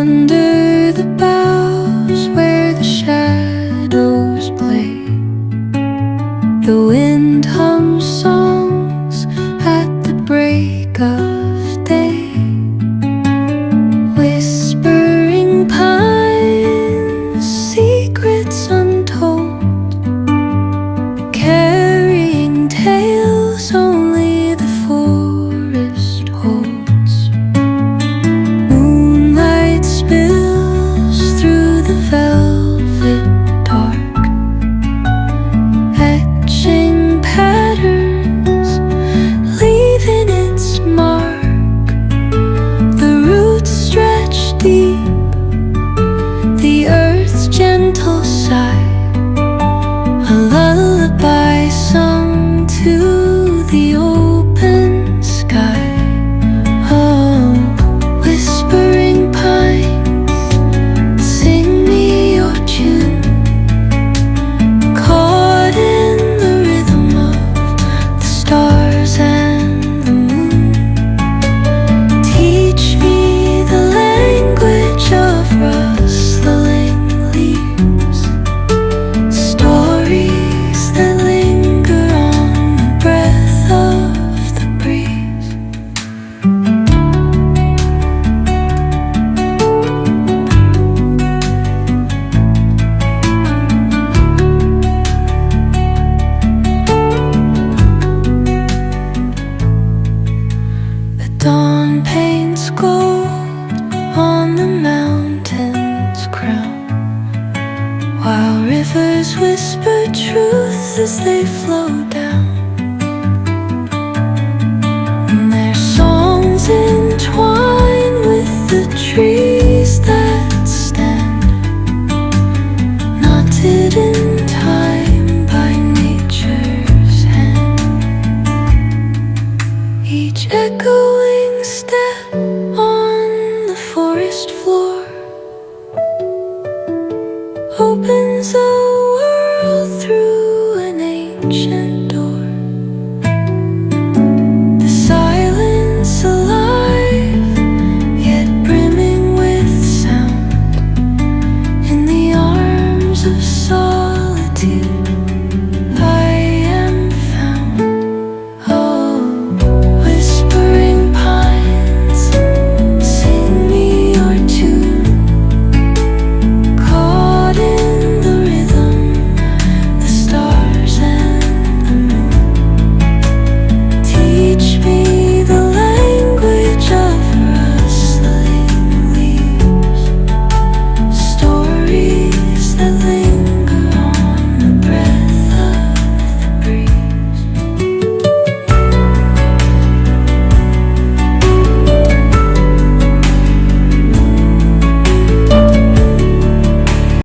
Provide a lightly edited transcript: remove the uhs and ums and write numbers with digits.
Under the boughs where the shadows play, the wind hums songs at the break of day. Whispering pines, secrets untold, carrying tales only the forest holds. Moonlight spills through the velvet dark, etching patterns, leaving its mark. The roots stretch deep, the earth's gentle sigh, a lullaby sung to the open sky. Oh, whispering pines, sing me your tune, caught in the rhythm of the stars and the moon. Teach me the language of rustling leaves, stories that linger on the breath of the breeze. The dawn paints gold on the mountain's crown, while rivers whisper truth as they flow down. And their songs entwine with the trees that stand, knotted in time by nature's hand. Each echoing step on the forest floor